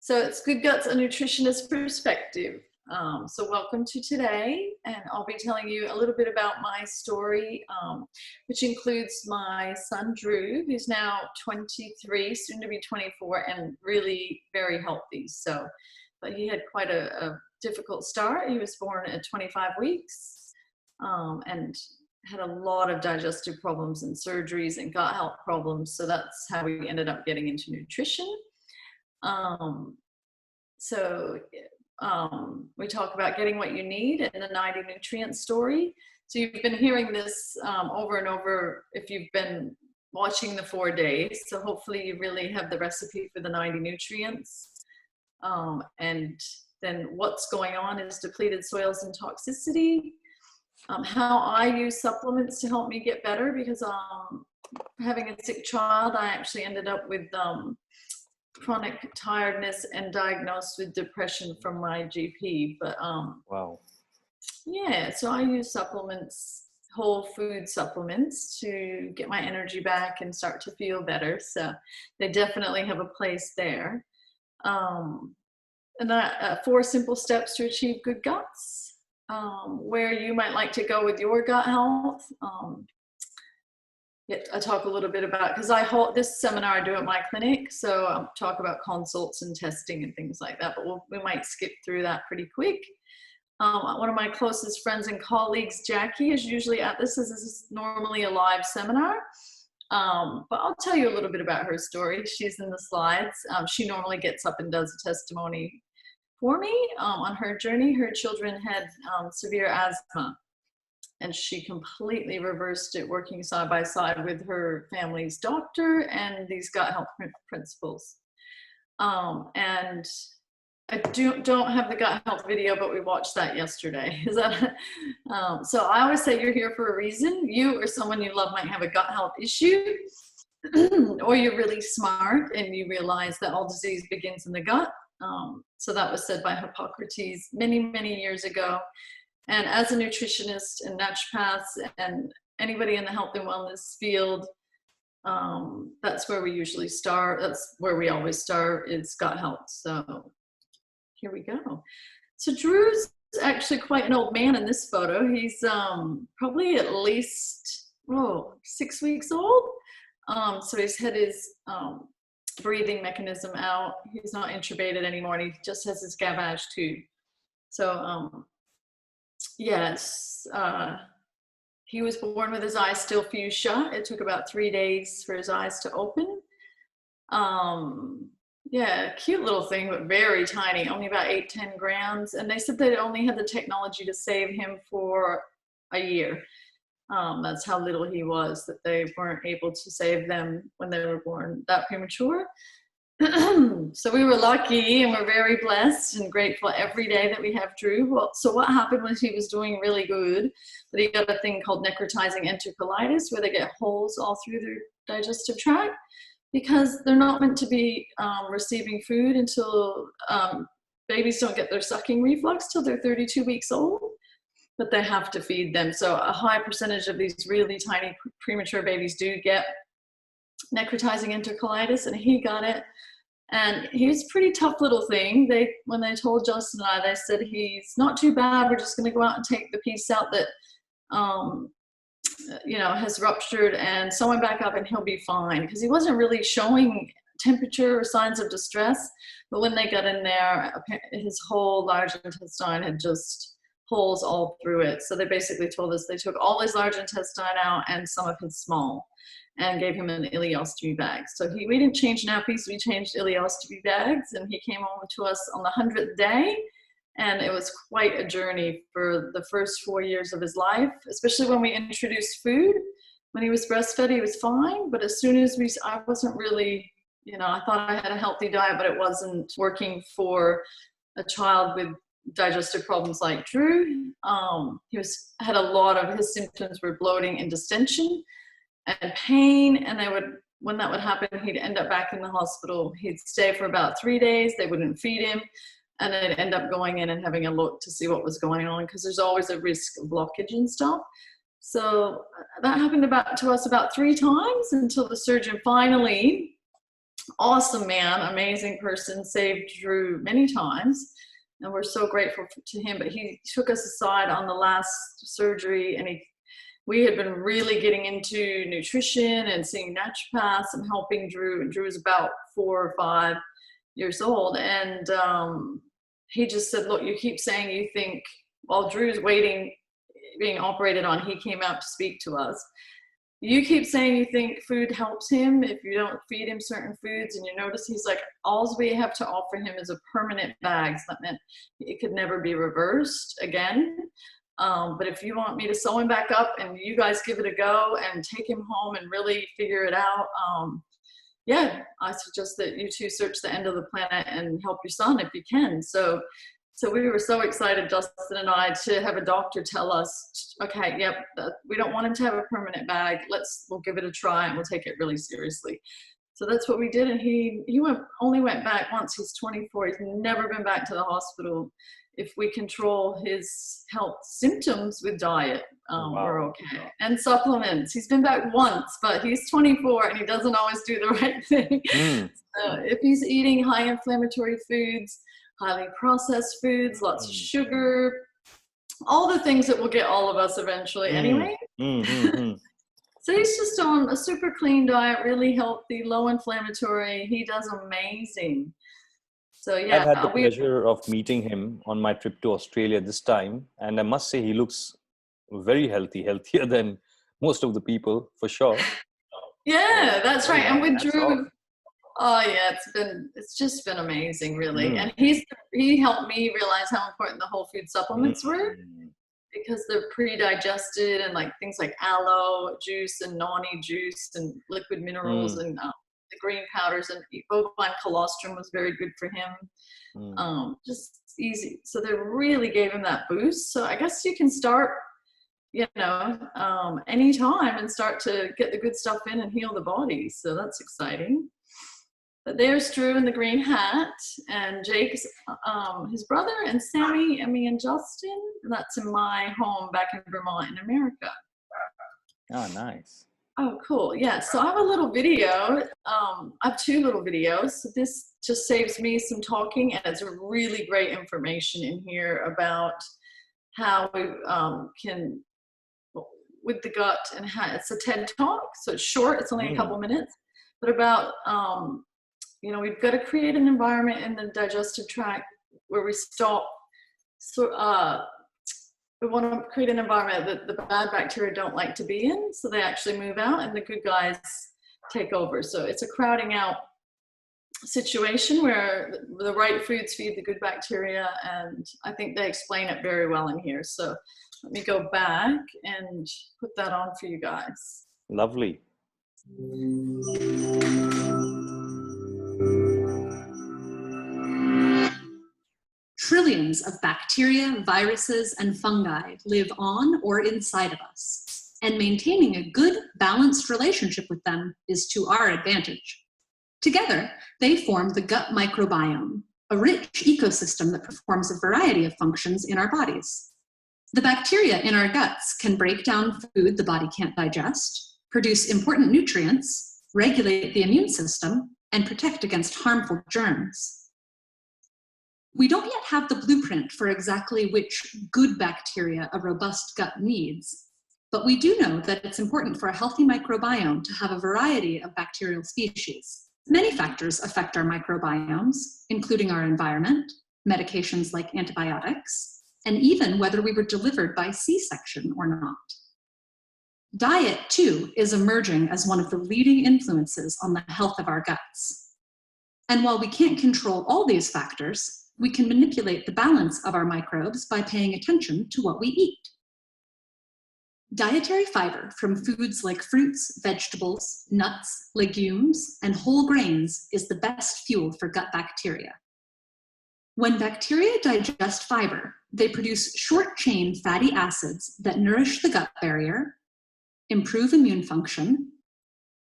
So it's Good Guts, a nutritionist perspective. So welcome to today, and I'll be telling you a little bit about my story, which includes my son Drew, who's now 23, soon to be 24, and really very healthy. But he had quite a difficult start. He was born at 25 weeks and had a lot of digestive problems and surgeries and gut health problems. So that's how we ended up getting into nutrition. We talk about getting what you need and the 90 nutrient story. So you've been hearing this over and over if you've been watching the 4 days. So hopefully you really have the recipe for the 90 nutrients. And then what's going on is depleted soils and toxicity. How I use supplements to help me get better, because having a sick child, I actually ended up with chronic tiredness and diagnosed with depression from my GP. But Wow. yeah, so I use supplements, whole food supplements, to get my energy back and start to feel better. So they definitely have a place there. And 4 simple steps to achieve good guts, where you might like to go with your gut health. I talk a little bit about, because this seminar I do at my clinic, so I'll talk about consults and testing and things like that, but we might skip through that pretty quick. One of my closest friends and colleagues, Jackie, is usually at this. This is normally a live seminar, but I'll tell you a little bit about her story. She's in the slides. She normally gets up and does a testimony for me on her journey. Her children had severe asthma, and she completely reversed it working side by side with her family's doctor and these gut health principles. And I don't have the gut health video, but we watched that yesterday. So I always say you're here for a reason. You or someone you love might have a gut health issue, or you're really smart and you realize that all disease begins in the gut. So that was said by Hippocrates many, many years ago. And as a nutritionist and naturopaths and anybody in the health and wellness field, that's where we usually start. That's where we always start, is gut health. So here we go. So Drew's actually quite an old man in this photo. He's probably at least 6 weeks old. So he's had his breathing mechanism out. He's not intubated anymore, and he just has his gavage tube. So yes, he was born with his eyes still fused shut. It took about 3 days for his eyes to open. Yeah, cute little thing, but very tiny, only about 8-10 grams. And they said they only had the technology to save him for a year. That's how little he was, that they weren't able to save them when they were born that premature. So we were lucky, and we're very blessed and grateful every day that we have Drew. Well, so what happened was, he was doing really good, but he got a thing called necrotizing enterocolitis, where they get holes all through their digestive tract, because they're not meant to be receiving food until babies don't get their sucking reflux till they're 32 weeks old, but they have to feed them. So a high percentage of these really tiny premature babies do get necrotizing enterocolitis, and he got it. And he was a pretty tough little thing. When they told Justin and I, they said, he's not too bad. We're just going to go out and take the piece out that, has ruptured and sew him back up, and he'll be fine. Because he wasn't really showing temperature or signs of distress. But when they got in there, his whole large intestine had just holes all through it. So they basically told us they took all his large intestine out and some of his small, and gave him an ileostomy bag. So we didn't change nappies, we changed ileostomy bags, and he came home to us on the 100th day. And it was quite a journey for the first 4 years of his life, especially when we introduced food. When he was breastfed, he was fine, but as soon as I wasn't really, I thought I had a healthy diet, but it wasn't working for a child with digestive problems like Drew. He had a lot of his symptoms were bloating and distension and pain, and when that would happen, he'd end up back in the hospital. He'd stay for about 3 days. They wouldn't feed him, and they'd end up going in and having a look to see what was going on, because there's always a risk of blockage and stuff. So that happened to us about 3 times, until the surgeon finally Awesome man, amazing person, saved Drew many times. And we're so grateful to him. But he took us aside on the last surgery, and we had been really getting into nutrition and seeing naturopaths and helping Drew. And Drew was about 4 or 5 years old. And he just said, look, you keep saying you think, while Drew's waiting, being operated on, he came out to speak to us. You keep saying you think food helps him if you don't feed him certain foods, and you notice he's like, all we have to offer him is a permanent bag. So that meant it could never be reversed again. But if you want me to sew him back up and you guys give it a go and take him home and really figure it out, yeah, I suggest that you two search the end of the planet and help your son if you can. So we were so excited, Justin and I, to have a doctor tell us, okay, yep, we don't want him to have a permanent bag. We'll give it a try and we'll take it really seriously. So that's what we did. And he only went back once. He's 24. He's never been back to the hospital. If we control his health symptoms with diet, Wow. we're okay. And supplements. He's been back once, but he's 24 and he doesn't always do the right thing. So if he's eating high inflammatory foods, highly processed foods, lots of sugar, all the things that will get all of us eventually anyway. So he's just on a super clean diet, really healthy, low inflammatory. He does amazing. So yeah, I've had the pleasure of meeting him on my trip to Australia this time, and I must say he looks very healthy, healthier than most of the people, for sure. Yeah, that's right. And with That's Drew, awesome. oh yeah, it's just been amazing, really. And he helped me realize how important the whole food supplements were, because they're pre-digested, and like things like aloe juice and noni juice and liquid minerals and the green powders, and bovine colostrum was very good for him. Just easy. So they really gave him that boost. So I guess you can start, anytime and start to get the good stuff in and heal the body. So that's exciting. But there's Drew in the green hat, and Jake's his brother, and Sammy, and me, and Justin. That's in my home back in Vermont in America. Ah, nice. Oh, cool. Yeah, so I have a little video. I have 2 little videos. So this just saves me some talking, and it's really great information in here about how we can, with the gut, and how it's a TED Talk. So it's short, it's only a couple minutes, but about, we've got to create an environment in the digestive tract where we stop. So, we want to create an environment that the bad bacteria don't like to be in, so they actually move out and the good guys take over. So it's a crowding out situation where the right foods feed the good bacteria, and I think they explain it very well in here. So let me go back and put that on for you guys. Lovely. Trillions of bacteria, viruses, and fungi live on or inside of us, and maintaining a good, balanced relationship with them is to our advantage. Together, they form the gut microbiome, a rich ecosystem that performs a variety of functions in our bodies. The bacteria in our guts can break down food the body can't digest, produce important nutrients, regulate the immune system, and protect against harmful germs. We don't yet have the blueprint for exactly which good bacteria a robust gut needs, but we do know that it's important for a healthy microbiome to have a variety of bacterial species. Many factors affect our microbiomes, including our environment, medications like antibiotics, and even whether we were delivered by C-section or not. Diet, too, is emerging as one of the leading influences on the health of our guts. And while we can't control all these factors, we can manipulate the balance of our microbes by paying attention to what we eat. Dietary fiber from foods like fruits, vegetables, nuts, legumes, and whole grains is the best fuel for gut bacteria. When bacteria digest fiber, they produce short-chain fatty acids that nourish the gut barrier, improve immune function,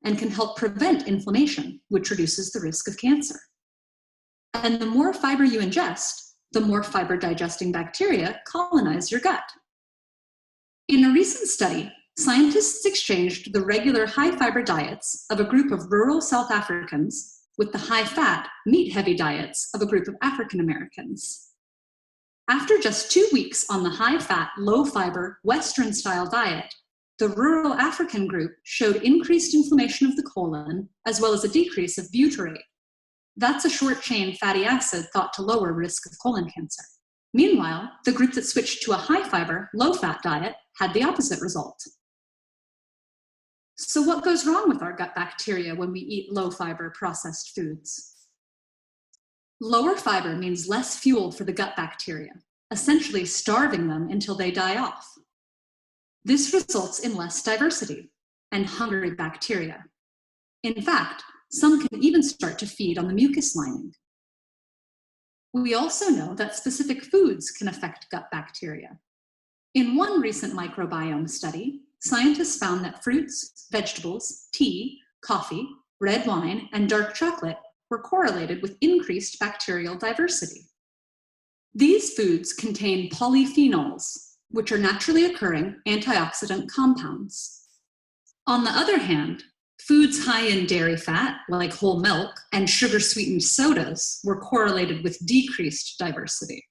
and can help prevent inflammation, which reduces the risk of cancer. And the more fiber you ingest, the more fiber-digesting bacteria colonize your gut. In a recent study, scientists exchanged the regular high-fiber diets of a group of rural South Africans with the high-fat, meat-heavy diets of a group of African Americans. After just 2 weeks on the high-fat, low-fiber, Western-style diet, the rural African group showed increased inflammation of the colon, as well as a decrease of butyrate. That's a short-chain fatty acid thought to lower risk of colon cancer. Meanwhile, the group that switched to a high-fiber, low-fat diet had the opposite result. So what goes wrong with our gut bacteria when we eat low-fiber processed foods? Lower fiber means less fuel for the gut bacteria, essentially starving them until they die off. This results in less diversity and hungry bacteria. In fact, some can even start to feed on the mucus lining. We also know that specific foods can affect gut bacteria. In one recent microbiome study, scientists found that fruits, vegetables, tea, coffee, red wine, and dark chocolate were correlated with increased bacterial diversity. These foods contain polyphenols, which are naturally occurring antioxidant compounds. On the other hand, foods high in dairy fat, like whole milk, and sugar-sweetened sodas were correlated with decreased diversity.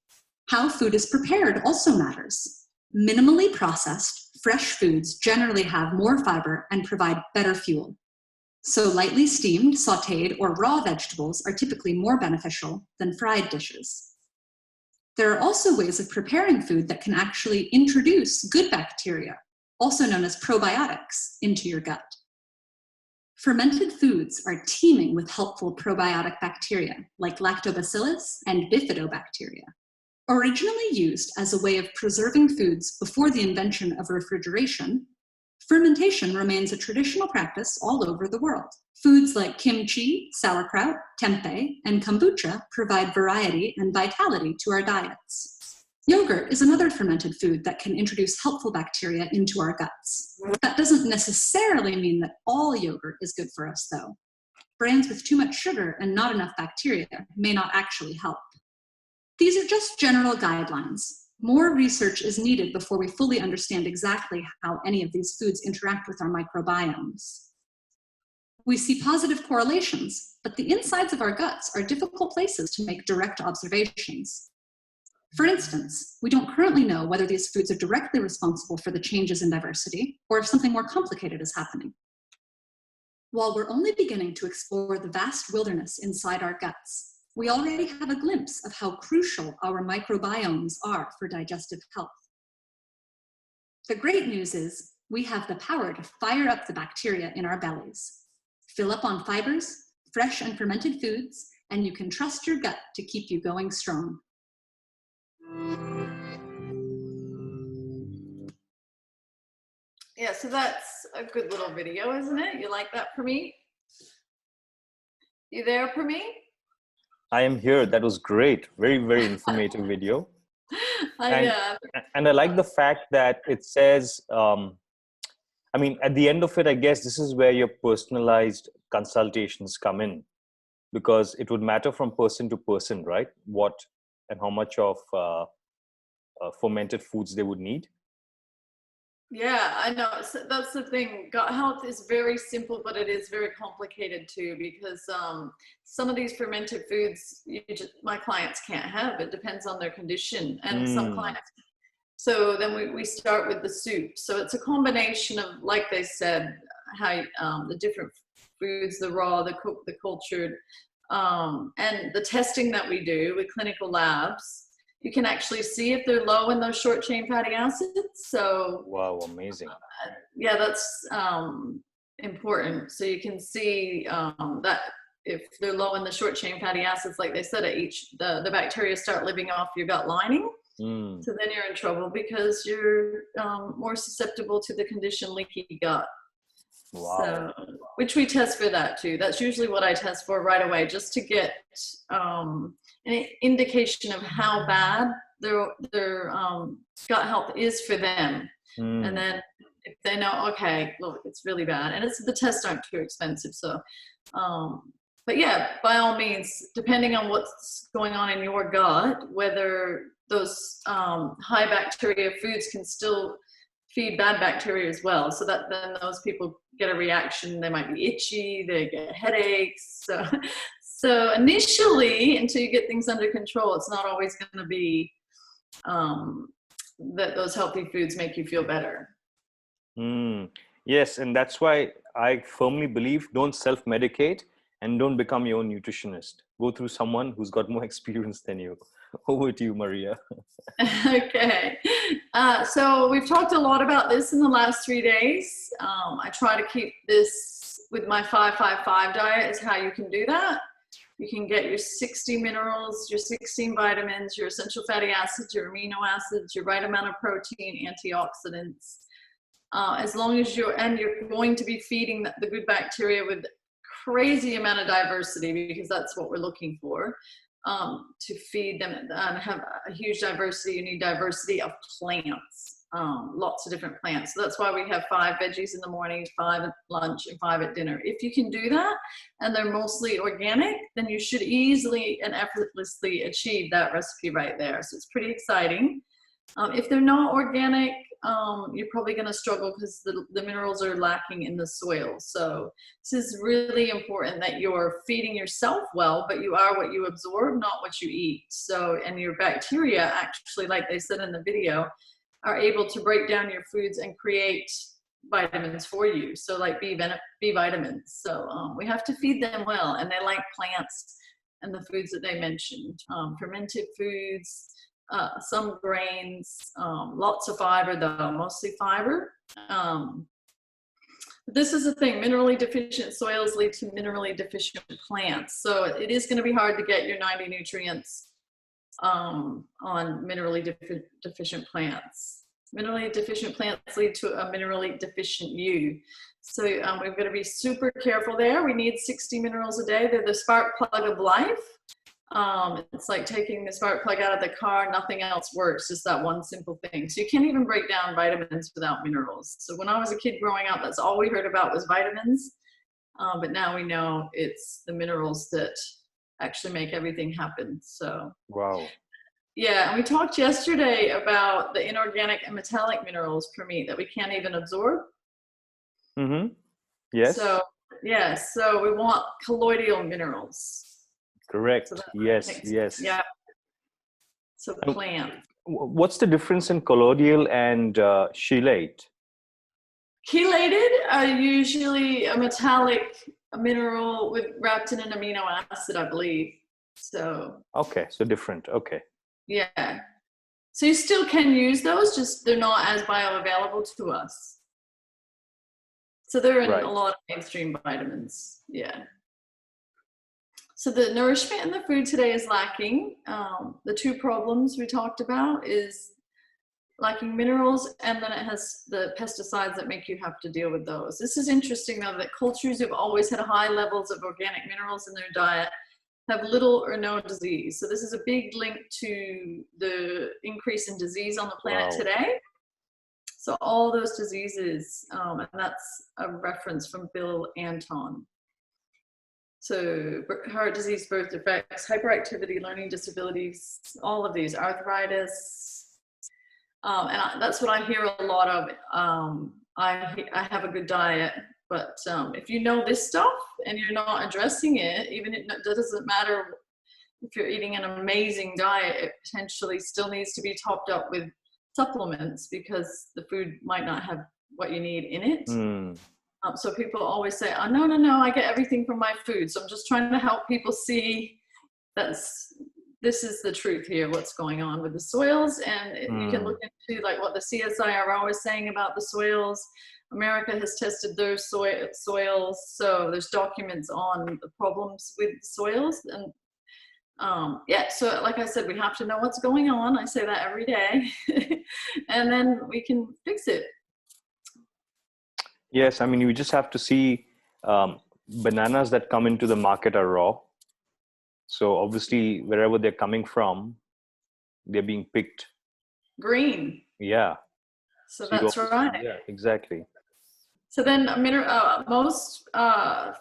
How food is prepared also matters. Minimally processed, fresh foods generally have more fiber and provide better fuel. So lightly steamed, sautéed, or raw vegetables are typically more beneficial than fried dishes. There are also ways of preparing food that can actually introduce good bacteria, also known as probiotics, into your gut. Fermented foods are teeming with helpful probiotic bacteria, like lactobacillus and bifidobacteria. Originally used as a way of preserving foods before the invention of refrigeration, fermentation remains a traditional practice all over the world. Foods like kimchi, sauerkraut, tempeh, and kombucha provide variety and vitality to our diets. Yogurt is another fermented food that can introduce helpful bacteria into our guts. That doesn't necessarily mean that all yogurt is good for us, though. Brands with too much sugar and not enough bacteria may not actually help. These are just general guidelines. More research is needed before we fully understand exactly how any of these foods interact with our microbiomes. We see positive correlations, but the insides of our guts are difficult places to make direct observations. For instance, we don't currently know whether these foods are directly responsible for the changes in diversity, or if something more complicated is happening. While we're only beginning to explore the vast wilderness inside our guts, we already have a glimpse of how crucial our microbiomes are for digestive health. The great news is we have the power to fire up the bacteria in our bellies. Fill up on fibers, fresh and fermented foods, and you can trust your gut to keep you going strong. Yeah, so that's a good little video, isn't it? You like that, Prameet? You there, Prameet? I am here. That was great. Very, very informative video. And I like the fact that it says, I mean, at the end of it, I guess this is where your personalized consultations come in, because it would matter from person to person, right? What and how much of fermented foods they would need. Yeah, I know. So that's the thing. Gut health is very simple, but it is very complicated too, because some of these fermented foods my clients can't have. It depends on their condition, and some clients. So then we start with the soup. So it's a combination of, like they said, how the different foods, the raw, the cooked, the cultured, and the testing that we do with clinical labs. You can actually see if they're low in those short chain fatty acids. So wow, amazing. Yeah, that's important. So you can see that if they're low in the short chain fatty acids, like they said, the bacteria start living off your gut lining. So then you're in trouble because you're more susceptible to the condition leaky gut. Wow. So, which we test for that too. That's usually what I test for right away, just to get an indication of how bad their gut health is for them. And then if they know, okay, look, it's really bad, and the tests aren't too expensive. So, but yeah, by all means, depending on what's going on in your gut, whether those high bacteria foods can still feed bad bacteria as well. So that then those people get a reaction. They might be itchy, they get headaches. So initially, until you get things under control, it's not always going to be that those healthy foods make you feel better. Yes, and that's why I firmly believe don't self-medicate and don't become your own nutritionist. Go through someone who's got more experience than you. Over to you, Maria. Okay. So we've talked a lot about this in the last 3 days. I try to keep this with my 5-5-5 diet is how you can do that. You can get your 60 minerals, your 16 vitamins, your essential fatty acids, your amino acids, your right amount of protein, antioxidants. As long as you're going to be feeding the good bacteria with crazy amount of diversity, because that's what we're looking for. To feed them and have a huge diversity, you need diversity of plants, lots of different plants. So that's why we have 5 veggies in the morning, 5 at lunch, and 5 at dinner. If you can do that, and they're mostly organic, then you should easily and effortlessly achieve that recipe right there. So it's pretty exciting. If they're not organic, you're probably going to struggle because the minerals are lacking in the soil. So this is really important that you're feeding yourself well, but you are what you absorb, not what you eat. So, and your bacteria actually, like they said in the video, are able to break down your foods and create vitamins for you. So like B vitamins. So we have to feed them well, and they like plants and the foods that they mentioned, fermented foods, some grains, lots of fiber though, mostly fiber. This is the thing, minerally deficient soils lead to minerally deficient plants. So it is going to be hard to get your 90 nutrients on minerally deficient plants. Minerally deficient plants lead to a minerally deficient you. So we've got to be super careful there. We need 60 minerals a day. They're the spark plug of life. It's like taking the spark plug out of the car, nothing else works, just that one simple thing. So you can't even break down vitamins without minerals. So when I was a kid growing up, that's all we heard about was vitamins. But now we know it's the minerals that actually make everything happen. So wow. Yeah, and we talked yesterday about the inorganic and metallic minerals per meat that we can't even absorb. Yes. So yes, so we want colloidal minerals. Correct. So yes. Yeah. So plant. What's the difference in colloidal and chelate? Chelated are usually a metallic mineral wrapped in an amino acid, I believe. So. Okay, so different. Okay. Yeah. So you still can use those, just they're not as bioavailable to us. So they're in a lot of mainstream vitamins. Yeah. So the nourishment in the food today is lacking. The 2 problems we talked about is lacking minerals, and then it has the pesticides that make you have to deal with those. This is interesting though, that cultures who've always had high levels of organic minerals in their diet have little or no disease. So this is a big link to the increase in disease on the planet today. So all those diseases, and that's a reference from Bill Anton. So heart disease, birth defects, hyperactivity, learning disabilities, all of these, arthritis. And that's what I hear a lot of. I have a good diet, but if you know this stuff and you're not addressing it, even it doesn't matter if you're eating an amazing diet, it potentially still needs to be topped up with supplements because the food might not have what you need in it. So people always say, oh, no, I get everything from my food. So I'm just trying to help people see this is the truth here, what's going on with the soils. And you can look into like what the CSIRO is saying about the soils. America has tested their soils. So there's documents on the problems with soils. And so like I said, we have to know what's going on. I say that every day. And then we can fix it. Yes, I mean, you just have to see bananas that come into the market are raw. So obviously, wherever they're coming from, they're being picked. Green. Yeah. So that's right. Yeah, exactly. So then most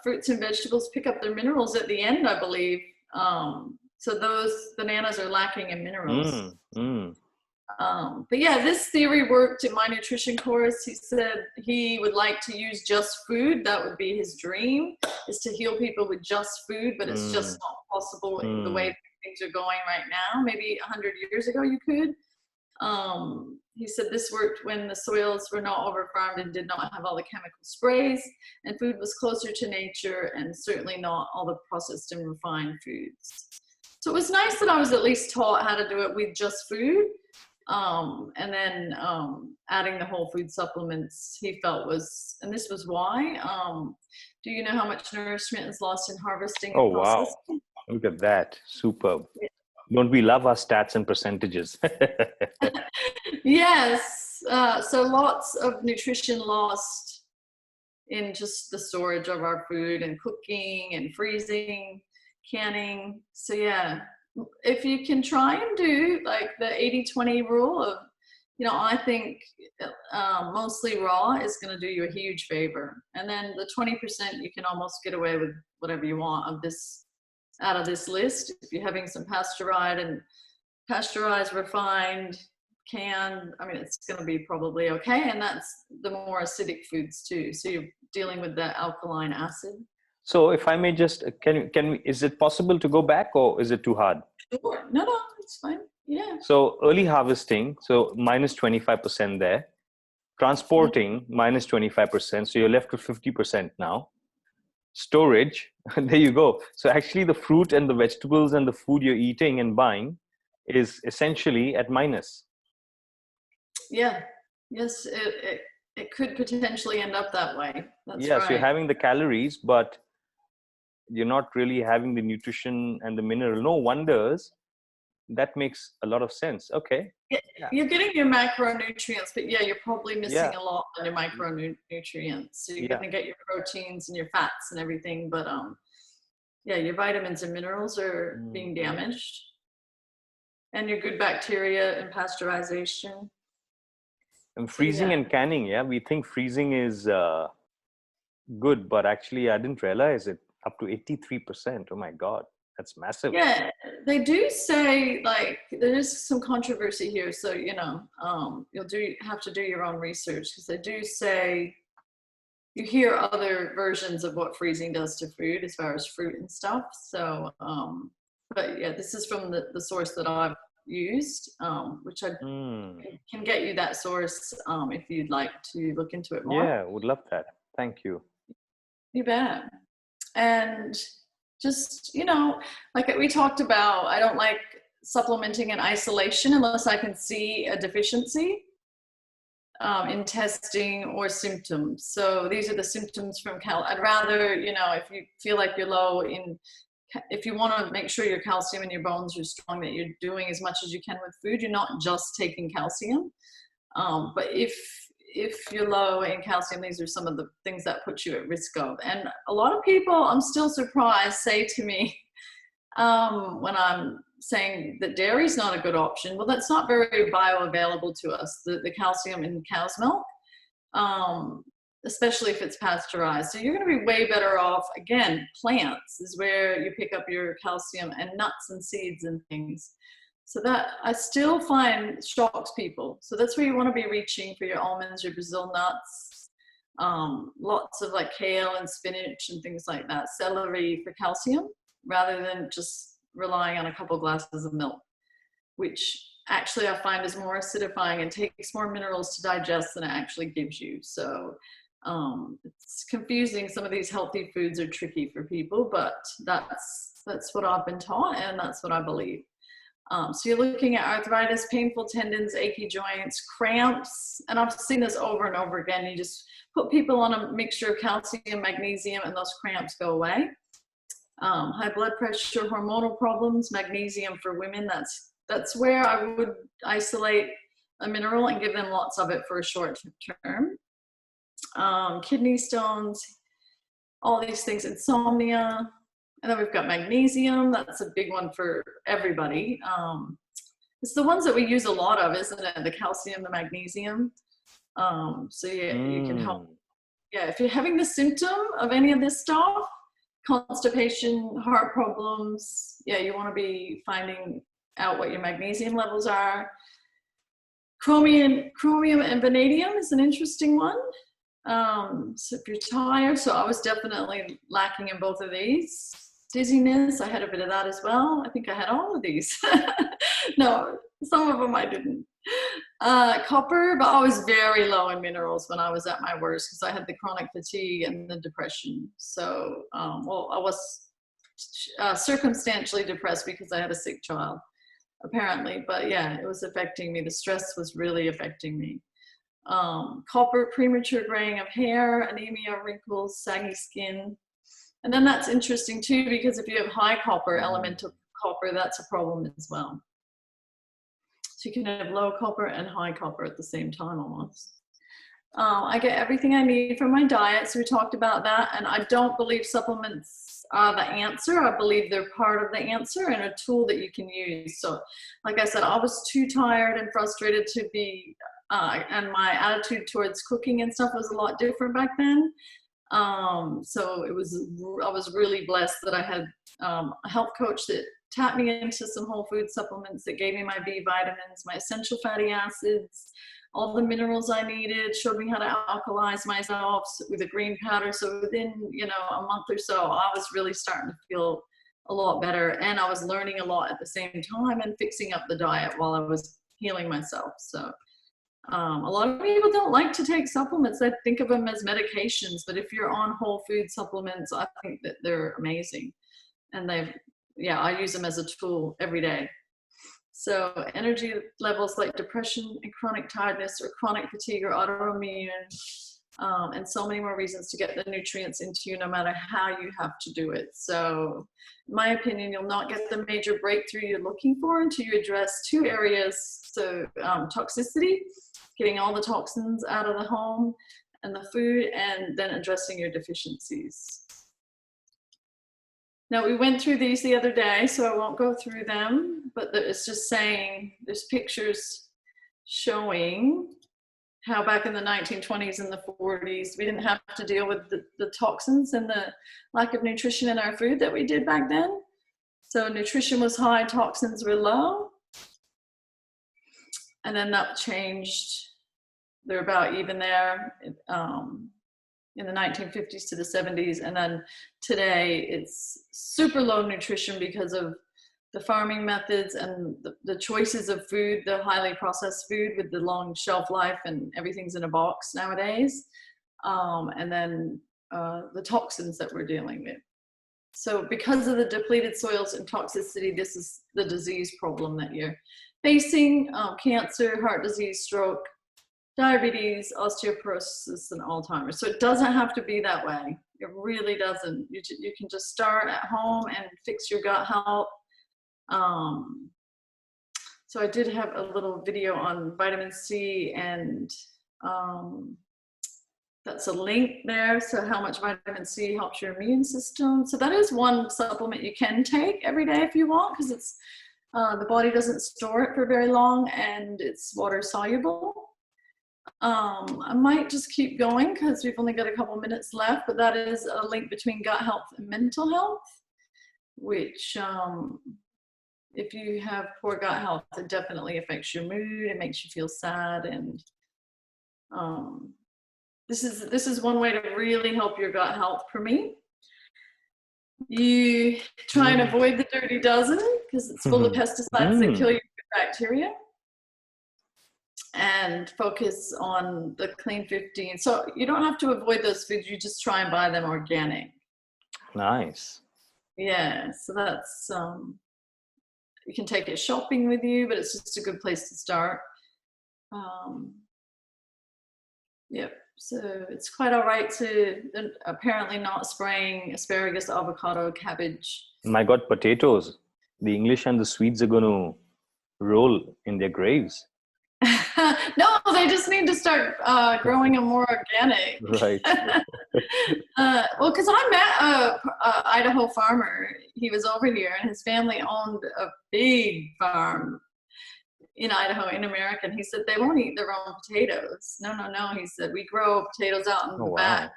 fruits and vegetables pick up their minerals at the end, I believe. So those bananas are lacking in minerals. But yeah, this theory worked in my nutrition course. He said he would like to use just food. That would be his dream, is to heal people with just food, but it's just not possible in the way things are going right now. Maybe 100 years ago you could. He said this worked when the soils were not over-farmed and did not have all the chemical sprays, and food was closer to nature, and certainly not all the processed and refined foods. So it was nice that I was at least taught how to do it with just food. And then adding the whole food supplements he felt was, and this was why. Do you know how much nourishment is lost in harvesting and processing? Wow. Look at that. Superb. Yeah. Don't we love our stats and percentages? Yes. So lots of nutrition lost in just the storage of our food and cooking and freezing, canning. So yeah, if you can try and do like the 80-20 rule of, I think mostly raw is going to do you a huge favor. And then the 20%, you can almost get away with whatever you want out of this list. If you're having some pasteurized, refined, canned, it's going to be probably okay. And that's the more acidic foods too. So you're dealing with the alkaline acid. So if I may just, is it possible to go back, or is it too hard? Sure. No, it's fine. Yeah. So early harvesting, so minus 25% there. Transporting, minus 25%. So you're left with 50% now. Storage, there you go. So actually the fruit and the vegetables and the food you're eating and buying is essentially at minus. Yeah. Yes, it could potentially end up that way. That's right. So you're having the calories, but you're not really having the nutrition and the mineral. No wonders. That makes a lot of sense. Okay. Yeah. You're getting your macronutrients, but yeah, you're probably missing a lot on your micronutrients. So you're going to get your proteins and your fats and everything, but your vitamins and minerals are being damaged. And your good bacteria and pasteurization. And freezing and canning, we think freezing is good, but actually I didn't realize it. Up to 83%. Oh my God, that's massive. Yeah, they do say, like, there is some controversy here. So, you'll have to do your own research, because they do say, you hear other versions of what freezing does to food as far as fruit and stuff. So, but yeah, this is from the source that I've used, which I can get you that source if you'd like to look into it more. Yeah, would love that. Thank you. You bet. And just, like we talked about, I don't like supplementing in isolation unless I can see a deficiency in testing or symptoms. So these are the symptoms from I'd rather, if you feel like you're low if you want to make sure your calcium in your bones are strong, that you're doing as much as you can with food. You're not just taking calcium. But if you're low in calcium, these are some of the things that put you at risk of. And a lot of people, I'm still surprised, say to me when I'm saying that dairy is not a good option. Well, that's not very bioavailable to us, the calcium in cow's milk, especially if it's pasteurized. So you're going to be way better off. Again, plants is where you pick up your calcium, and nuts and seeds and things. So that I still find shocks people. So that's where you want to be reaching for your almonds, your Brazil nuts, lots of like kale and spinach and things like that, celery for calcium, rather than just relying on a couple glasses of milk, which actually I find is more acidifying and takes more minerals to digest than it actually gives you. So it's confusing. Some of these healthy foods are tricky for people, but that's what I've been taught, and that's what I believe. So you're looking at arthritis, painful tendons, achy joints, cramps, and I've seen this over and over again. You just put people on a mixture of calcium, magnesium, and those cramps go away. High blood pressure, hormonal problems, magnesium for women, that's where I would isolate a mineral and give them lots of it for a short term. Kidney stones, all these things, insomnia. And then we've got magnesium. That's a big one for everybody. It's the ones that we use a lot of, isn't it? The calcium, the magnesium. So yeah, you can help. Yeah, if you're having the symptom of any of this stuff, constipation, heart problems, yeah, you want to be finding out what your magnesium levels are. Chromium and vanadium is an interesting one. So if you're tired, so I was definitely lacking in both of these. Dizziness, I had a bit of that as well. I think I had all of these. No, some of them I didn't. Copper, but I was very low in minerals when I was at my worst because I had the chronic fatigue and the depression. So, well, I was circumstantially depressed because I had a sick child, apparently. But yeah, it was affecting me. The stress was really affecting me. Copper, premature graying of hair, anemia, wrinkles, saggy skin. And then that's interesting too, because if you have high copper, elemental copper, that's a problem as well. So you can have low copper and high copper at the same time almost. I get everything I need from my diet, so we talked about that. And I don't believe supplements are the answer. I believe they're part of the answer and a tool that you can use. So like I said, I was too tired and frustrated to be, and my attitude towards cooking and stuff was a lot different back then. So I was really blessed that I had a health coach that tapped me into some whole food supplements that gave me my B vitamins, my essential fatty acids, all the minerals I needed, showed me how to alkalize myself with a green powder. So within, a month or so, I was really starting to feel a lot better. And I was learning a lot at the same time and fixing up the diet while I was healing myself. So a lot of people don't like to take supplements. They think of them as medications, but if you're on whole food supplements, I think that they're amazing. And I use them as a tool every day. So energy levels like depression and chronic tiredness or chronic fatigue or autoimmune, and so many more reasons to get the nutrients into you no matter how you have to do it. So in my opinion, you'll not get the major breakthrough you're looking for until you address two areas. So toxicity, getting all the toxins out of the home and the food, and then addressing your deficiencies. Now, we went through these the other day, so I won't go through them, but it's just saying there's pictures showing how back in the 1920s and the 40s, we didn't have to deal with the toxins and the lack of nutrition in our food that we did back then. So nutrition was high, toxins were low. And then that changed. They're about even there. In the 1950s to the 70s, and then today it's super low nutrition because of the farming methods and the choices of food, the highly processed food with the long shelf life and everything's in a box nowadays, and then the toxins that we're dealing with. So because of the depleted soils and toxicity, this is the disease problem that you're facing: cancer, heart disease, stroke, diabetes, osteoporosis, and Alzheimer's. So it doesn't have to be that way. It really doesn't. You can just start at home and fix your gut health. So I did have a little video on vitamin C, and that's a link there. So how much vitamin C helps your immune system. So that is one supplement you can take every day if you want, because it's the body doesn't store it for very long and it's water soluble. I might just keep going because we've only got a couple minutes left, but that is a link between gut health and mental health, which if you have poor gut health, it definitely affects your mood. It makes you feel sad. And this is one way to really help your gut health for me. You try and avoid the dirty dozen because it's full of pesticides that kill your bacteria. And focus on the clean 15. So you don't have to avoid those foods. You just try and buy them organic. Nice. Yeah. So that's, you can take it shopping with you, but it's just a good place to start. Yep. So it's quite all right to apparently not spraying asparagus, avocado, cabbage. My God, potatoes. The English and the Swedes are going to roll in their graves. No, they just need to start growing them more organic. Right. Well, because I met a Idaho farmer. He was over here, and his family owned a big farm in Idaho, in America. And he said they won't eat their own potatoes. No. He said we grow potatoes out in the back.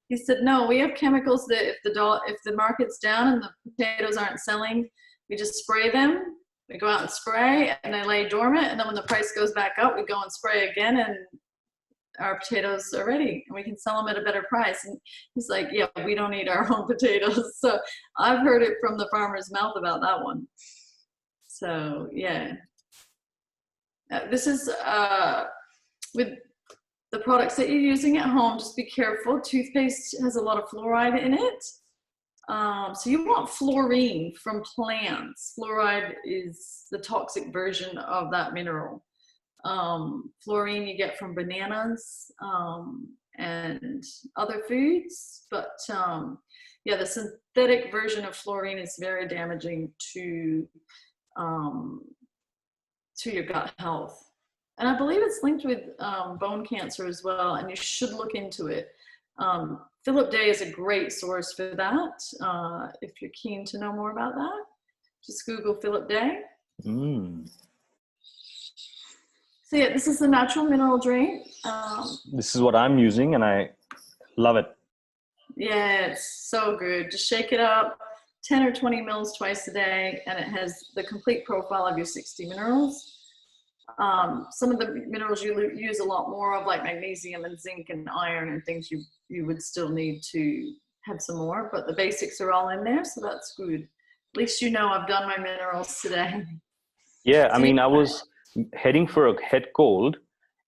He said no, we have chemicals that if the market's down and the potatoes aren't selling, we just spray them We go out and spray, and they lay dormant, and then when the price goes back up, we go and spray again, and our potatoes are ready, and we can sell them at a better price. And he's like, yeah, we don't eat our own potatoes. So I've heard it from the farmer's mouth about that one. So yeah, this is with the products that you're using at home, just be careful. Toothpaste has a lot of fluoride in it. So you want fluorine from plants. Fluoride is the toxic version of that mineral. Fluorine you get from bananas and other foods, but yeah, the synthetic version of fluorine is very damaging to your gut health. And I believe it's linked with bone cancer as well, and you should look into it. Philip Day is a great source for that. If you're keen to know more about that, just Google Philip Day. So yeah, this is the natural mineral drink. This is what I'm using, and I love it. Yeah, it's so good. Just shake it up, 10 or 20 mils twice a day, and it has the complete profile of your 60 minerals. Some of the minerals you use a lot more of, like magnesium and zinc and iron and things you would still need to have some more, but the basics are all in there, so that's good. At least you know I've done my minerals today. Yeah, I mean, I was heading for a head cold,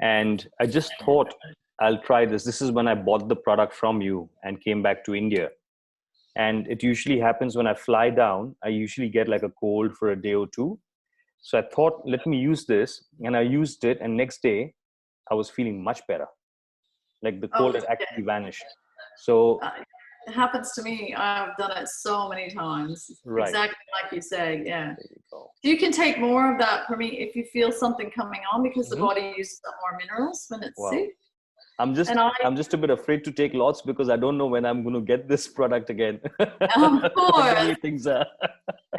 and I just thought I'll try this. This is when I bought the product from you and came back to India. And it usually happens when I fly down, I usually get like a cold for a day or two. So I thought, let me use this, and I used it, and next day I was feeling much better. Like the cold had actually vanished. So it happens to me. I've done it so many times. Right. Exactly like you say, yeah. You can take more of that for me if you feel something coming on, because the body uses up more minerals when it's sick. I'm just a bit afraid to take lots because I don't know when I'm going to get this product again. Of course. Things are.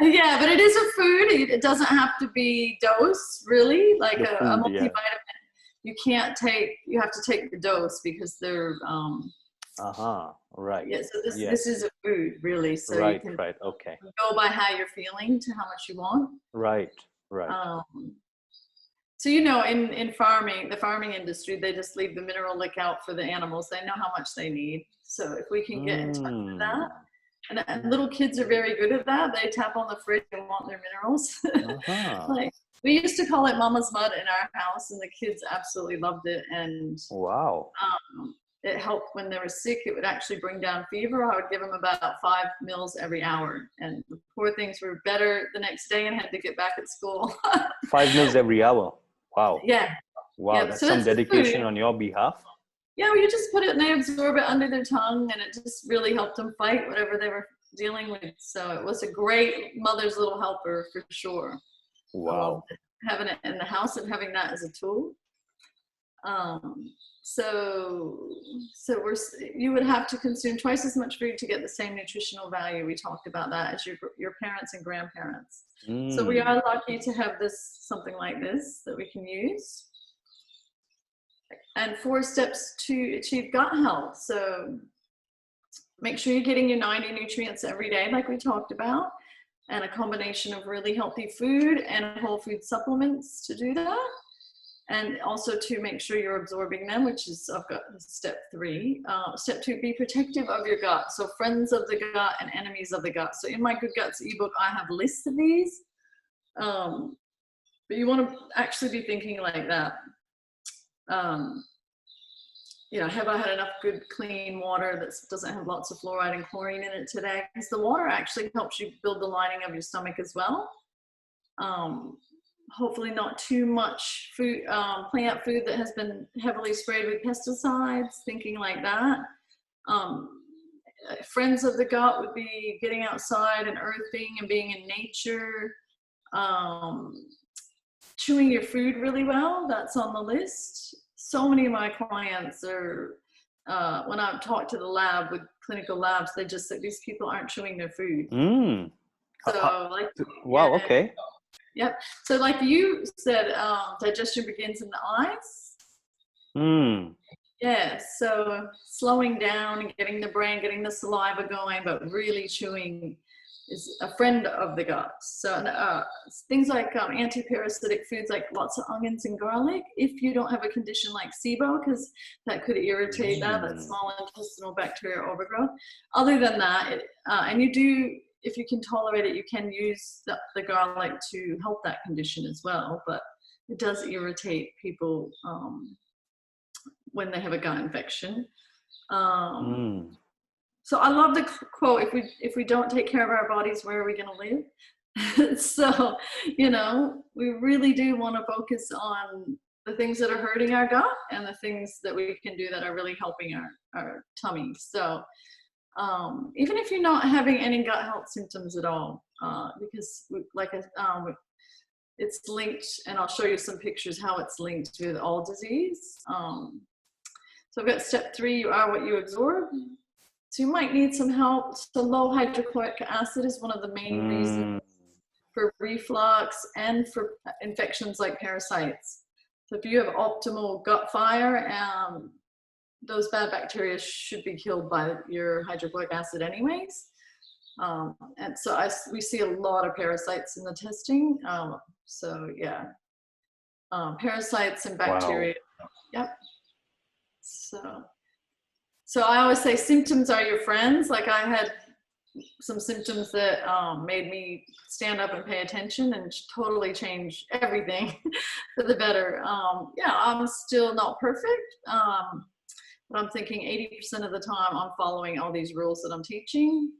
Yeah, but it is a food. It doesn't have to be dose, really. Like a multivitamin, you can't take. You have to take the dose because they're. Right. Yeah. So this is a food, really. So right. You can right. Okay. go by how you're feeling to how much you want. Right. Right. So, you know, in farming, the farming industry, they just leave the mineral lick out for the animals. They know how much they need. So if we can get in touch with that, and little kids are very good at that. They tap on the fridge and want their minerals. Like, we used to call it Mama's Mud in our house, and the kids absolutely loved it. And wow. It helped when they were sick. It would actually bring down fever. I would give them about 5 mils every hour, and the poor things were better the next day and had to get back at school. 5 mils every hour. Wow. Yeah. Wow, yeah. that's So some dedication on your behalf. Yeah, well, you just put it and they absorb it under their tongue, and it just really helped them fight whatever they were dealing with. So it was a great mother's little helper for sure. Wow. Having it in the house and having that as a tool. So you would have to consume twice as much food to get the same nutritional value. We talked about that as your parents and grandparents. So we are lucky to have something like this that we can use. And 4 steps to achieve gut health. So make sure you're getting your 90 nutrients every day, like we talked about, and a combination of really healthy food and whole food supplements to do that. And also to make sure you're absorbing them, which is, I've got step 3. Step 2, be protective of your gut. So friends of the gut and enemies of the gut. So in my Good Guts ebook, I have lists of these. But you want to actually be thinking like that. You know, have I had enough good, clean water that doesn't have lots of fluoride and chlorine in it today? Because the water actually helps you build the lining of your stomach as well. Hopefully not too much food, plant food that has been heavily sprayed with pesticides, thinking like that. Friends of the gut would be getting outside and earthing and being in nature. Chewing your food really well, that's on the list. So many of my clients are, when I've talked to the lab with clinical labs, they just say these people aren't chewing their food. So like, wow, okay. Yep. So like you said, digestion begins in the eyes. Yeah. So slowing down and getting the brain, getting the saliva going, but really chewing is a friend of the gut. So things like anti-parasitic foods like lots of onions and garlic, if you don't have a condition like SIBO, because that could irritate that small intestinal bacterial overgrowth. Other than that, and you do, if you can tolerate it, you can use the garlic to help that condition as well, but it does irritate people when they have a gut infection. So I love the quote, if we don't take care of our bodies, where are we going to live? So, you know, we really do want to focus on the things that are hurting our gut and the things that we can do that are really helping our tummy. So even if you're not having any gut health symptoms at all, because it's linked, and I'll show you some pictures how it's linked with all disease. So I've got step 3, you are what you absorb. So you might need some help. So low hydrochloric acid is one of the main reasons for reflux and for infections like parasites. So if you have optimal gut fire, those bad bacteria should be killed by your hydrochloric acid anyways. And so we see a lot of parasites in the testing. So yeah, parasites and bacteria. Wow. Yep. So I always say symptoms are your friends. Like I had some symptoms that made me stand up and pay attention and totally change everything for the better. Yeah, I'm still not perfect, but I'm thinking 80% of the time I'm following all these rules that I'm teaching.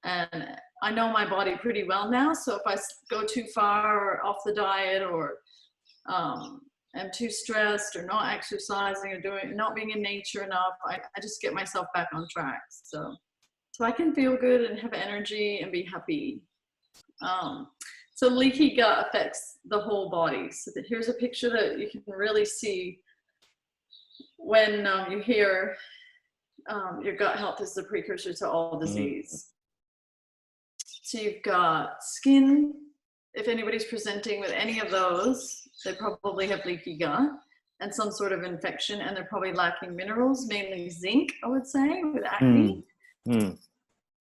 And I know my body pretty well now. So if I go too far or off the diet, or I'm too stressed, or not exercising, or not being in nature enough, I just get myself back on track. So I can feel good and have energy and be happy. So leaky gut affects the whole body. So here's a picture that you can really see when you hear your gut health is the precursor to all disease. So you've got skin. If anybody's presenting with any of those, they probably have leaky gut and some sort of infection, and they're probably lacking minerals, mainly zinc, I would say, with acne.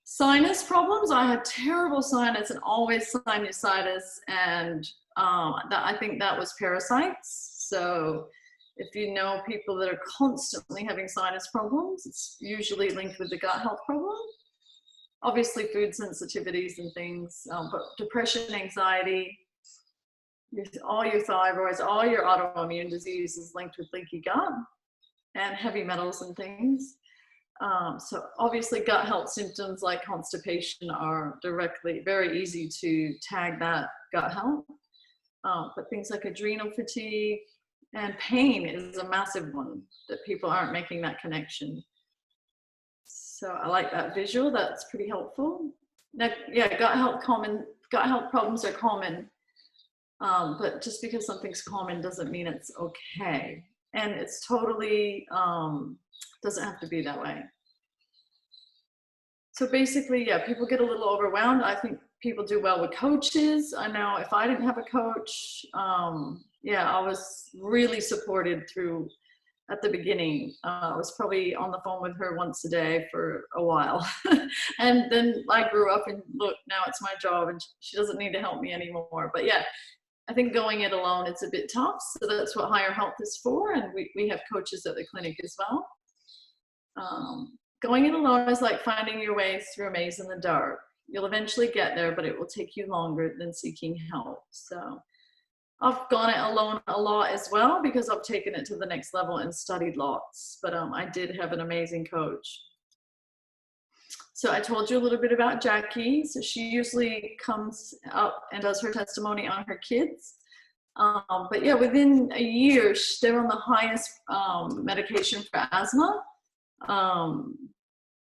Sinus problems. I had terrible sinus and always sinusitis, and I think that was parasites. So if you know people that are constantly having sinus problems, it's usually linked with the gut health problem. Obviously food sensitivities and things, but depression, anxiety, all your thyroids, all your autoimmune disease is linked with leaky gut and heavy metals and things. So obviously gut health symptoms like constipation are very easy to tag that gut health. But things like adrenal fatigue and pain is a massive one that people aren't making that connection. So I like that visual. That's pretty helpful. Now, yeah, gut health problems are common, but just because something's common doesn't mean it's okay. And it's totally doesn't have to be that way. So basically, yeah, people get a little overwhelmed. I think people do well with coaches. I know if I didn't have a coach, yeah, I was really supported through. At the beginning, I was probably on the phone with her once a day for a while. And then I grew up and look, now it's my job and she doesn't need to help me anymore. But yeah, I think going it alone, it's a bit tough. So that's what Higher Health is for. And we have coaches at the clinic as well. Going it alone is like finding your way through a maze in the dark. You'll eventually get there, but it will take you longer than seeking help. So I've gone it alone a lot as well because I've taken it to the next level and studied lots. But I did have an amazing coach. So I told you a little bit about Jackie. So she usually comes up and does her testimony on her kids. But yeah, within a year, they're on the highest medication for asthma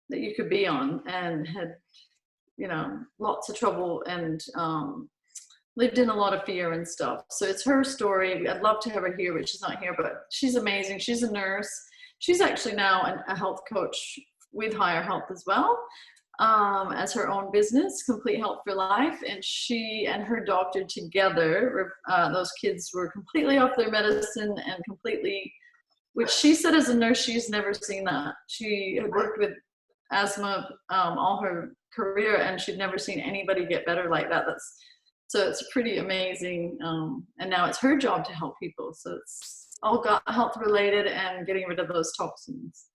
that you could be on, and had, you know, lots of trouble and lived in a lot of fear and stuff. So it's her story. I'd love to have her here, but she's not here, but she's amazing. She's a nurse. She's actually now a health coach with Higher Health as well, as her own business, Complete Health for Life. And she and her doctor together, those kids were completely off their medicine and completely, which she said as a nurse, she's never seen that. She had worked with asthma all her career, and she'd never seen anybody get better like that. So it's pretty amazing. And now it's her job to help people. So it's all gut health related and getting rid of those toxins.